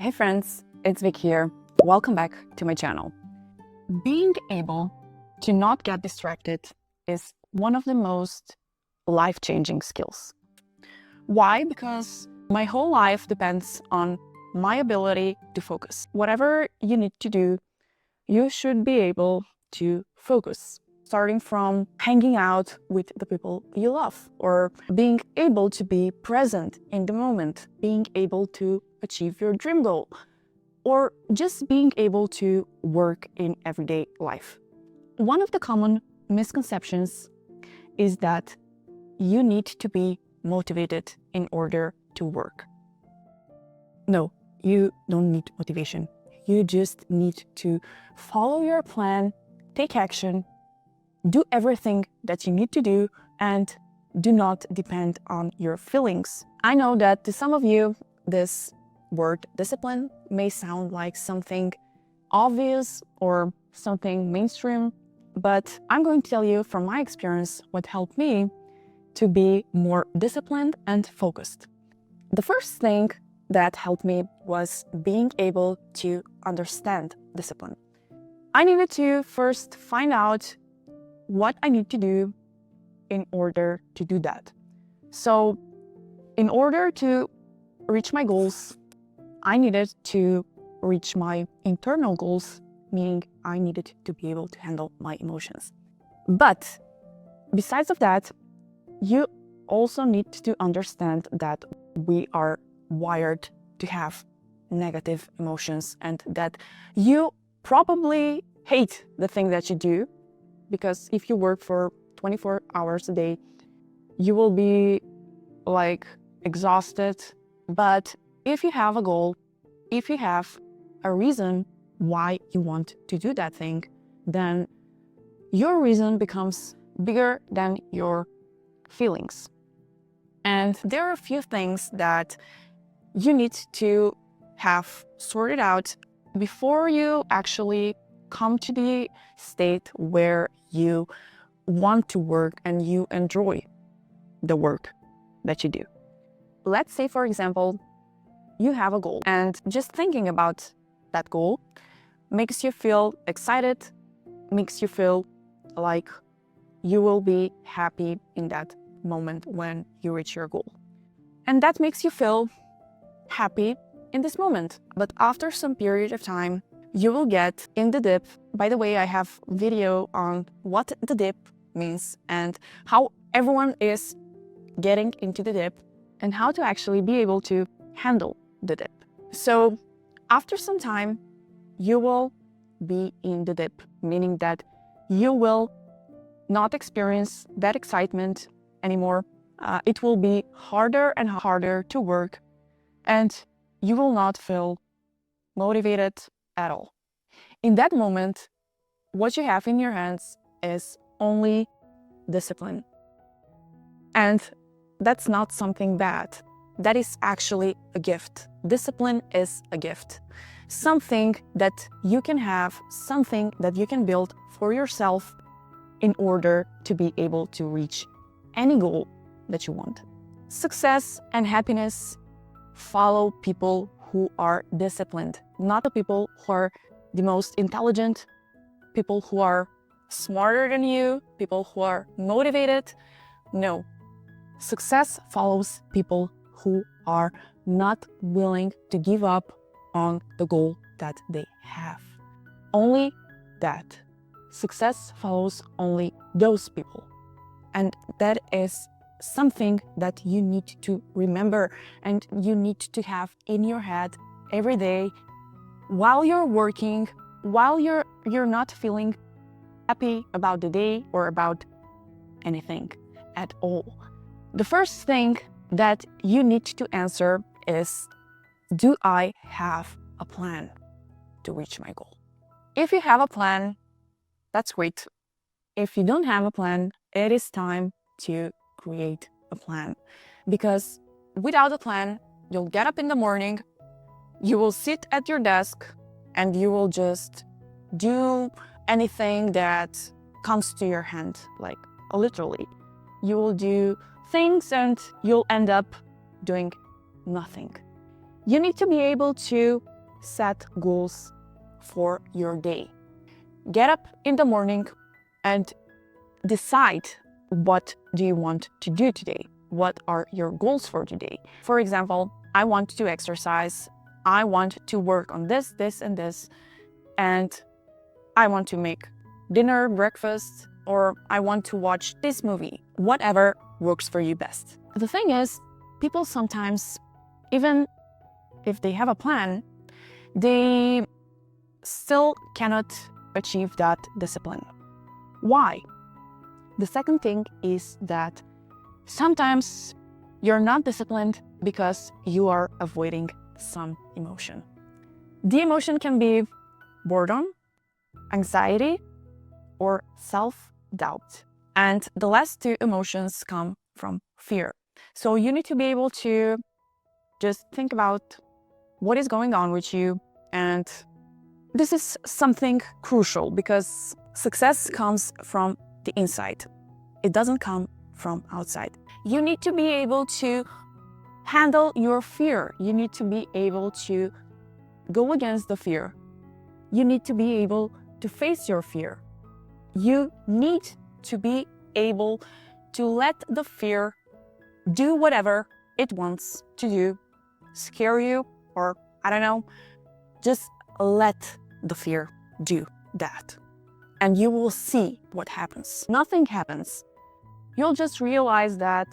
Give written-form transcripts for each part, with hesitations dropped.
Hey friends, it's Vic here. Welcome back to my channel. Being able to not get distracted is one of the most life-changing skills. Why? Because my whole life depends on my ability to focus. Whatever you need to do, you should be able to focus. Starting from hanging out with the people you love, or being able to be present in the moment, being able to achieve your dream goal, or just being able to work in everyday life. One of the common misconceptions is that you need to be motivated in order to work. No, you don't need motivation. You just need to follow your plan, take action, do everything that you need to do, and do not depend on your feelings. I know that to some of you, this word discipline may sound like something obvious or something mainstream, but I'm going to tell you from my experience what helped me to be more disciplined and focused. The first thing that helped me was being able to understand discipline. I needed to first find out what I need to do in order to do that. So in order to reach my goals, I needed to reach my internal goals, meaning I needed to be able to handle my emotions. But besides of that, you also need to understand that we are wired to have negative emotions and that you probably hate the thing that you do, because if you work for 24 hours a day, you will be exhausted. But if you have a goal, if you have a reason why you want to do that thing, then your reason becomes bigger than your feelings. And there are a few things that you need to have sorted out before you actually come to the state where you want to work and you enjoy the work that you do. Let's say, for example, you have a goal, and just thinking about that goal makes you feel excited, makes you feel like you will be happy in that moment when you reach your goal. And that makes you feel happy in this moment. But after some period of time, you will get in the dip. By the way, I have a video on what the dip means and how everyone is getting into the dip and how to actually be able to handle the dip. So after some time, you will be in the dip, meaning that you will not experience that excitement anymore. It will be harder and harder to work, and you will not feel motivated at all. In that moment, what you have in your hands is only discipline. And that's not something bad. That is actually a gift. Discipline is a gift. Something that you can have, something that you can build for yourself in order to be able to reach any goal that you want. Success and happiness follow people who are disciplined, not the people who are the most intelligent, people who are smarter than you, people who are motivated. No. Success follows people who are not willing to give up on the goal that they have. Only that. Success follows only those people. And that is something that you need to remember and you need to have in your head every day while you're working, while you're not feeling happy about the day or about anything at all. The first thing that you need to answer is, do I have a plan to reach my goal? If you have a plan, that's great. If you don't have a plan, it is time to create a plan. Because without a plan, you'll get up in the morning, you will sit at your desk, and you will just do anything that comes to your hand, literally. You will do things and you'll end up doing nothing. You need to be able to set goals for your day. Get up in the morning and decide what do you want to do today? What are your goals for today? For example, I want to exercise. I want to work on this, this, and this. And I want to make dinner, breakfast, or I want to watch this movie. Whatever works for you best. The thing is, people sometimes, even if they have a plan, they still cannot achieve that discipline. Why? The second thing is that sometimes you're not disciplined because you are avoiding some emotion. The emotion can be boredom, anxiety, or self-doubt. And the last two emotions come from fear. So you need to be able to just think about what is going on with you. And this is something crucial because success comes from the inside. It doesn't come from outside. You need to be able to handle your fear. You need to be able to go against the fear. You need to be able to face your fear. You need to be able to let the fear do whatever it wants to do, scare you, or I don't know, just let the fear do that. And you will see what happens. Nothing happens. You'll just realize that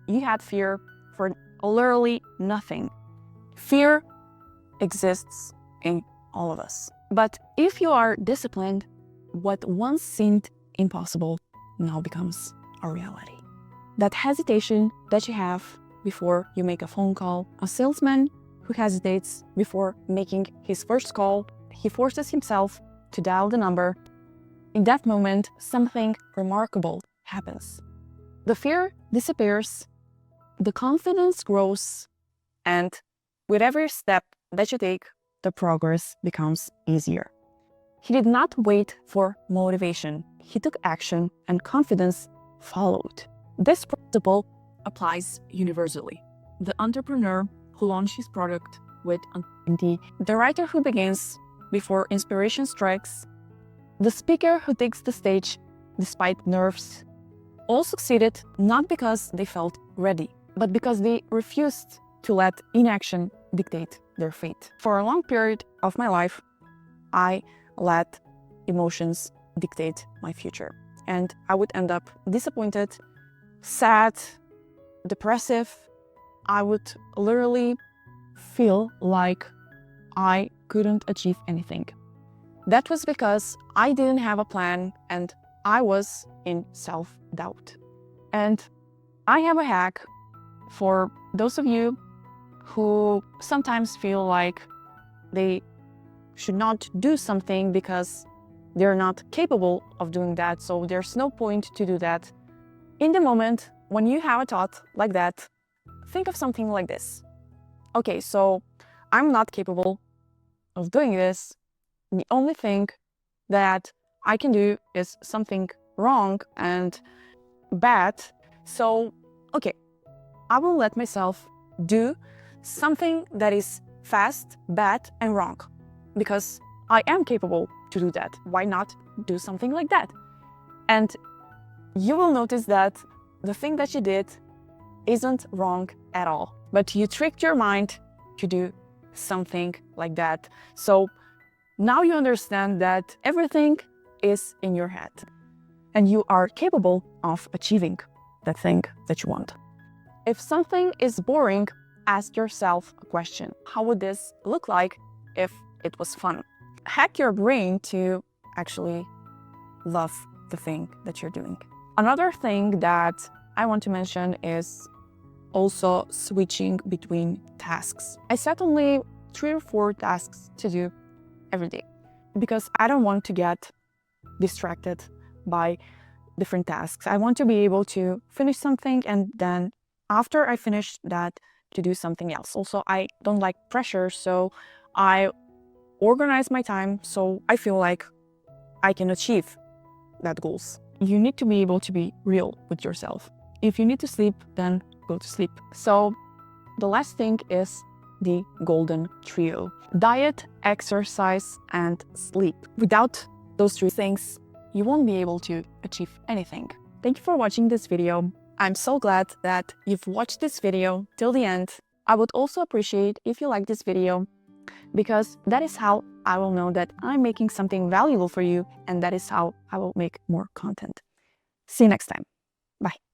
you had fear for literally nothing. Fear exists in all of us. But if you are disciplined, what once seemed impossible now becomes a reality. That hesitation that you have before you make a phone call, a salesman who hesitates before making his first call, he forces himself to dial the number. In that moment, something remarkable happens. The fear disappears, the confidence grows, and with every step that you take, the progress becomes easier. He did not wait for motivation. He took action and confidence followed. This principle applies universally. The entrepreneur who launched his product with uncertainty, the writer who begins before inspiration strikes, the speaker who takes the stage despite nerves, all succeeded not because they felt ready, but because they refused to let inaction dictate their fate. For a long period of my life, I let emotions dictate my future. And I would end up disappointed, sad, depressive. I would literally feel like I couldn't achieve anything. That was because I didn't have a plan and I was in self-doubt. And I have a hack for those of you who sometimes feel like they should not do something because they're not capable of doing that, so there's no point to do that. In the moment when you have a thought like that, think of something like this. Okay, so I'm not capable of doing this. The only thing that I can do is something wrong and bad. So, okay, I will let myself do something that is fast, bad, and wrong because I am capable to do that. Why not do something like that? And you will notice that the thing that you did isn't wrong at all, but you tricked your mind to do something like that. So now you understand that everything is in your head and you are capable of achieving that thing that you want. If something is boring, ask yourself a question. How would this look like if it was fun? Hack your brain to actually love the thing that you're doing. Another thing that I want to mention is also switching between tasks. I set only 3 or 4 tasks to do every day because I don't want to get distracted by different tasks. I want to be able to finish something and then after I finish that, to do something else. Also, I don't like pressure, so I organize my time so I feel like I can achieve that goals. You need to be able to be real with yourself. If you need to sleep, then go to sleep. So the last thing is the golden trio: diet, exercise, and sleep. Without those three things, you won't be able to achieve anything. Thank you for watching this video. I'm so glad that you've watched this video till the end. I would also appreciate if you like this video, because that is how I will know that I'm making something valuable for you, and that is how I will make more content. See you next time. Bye.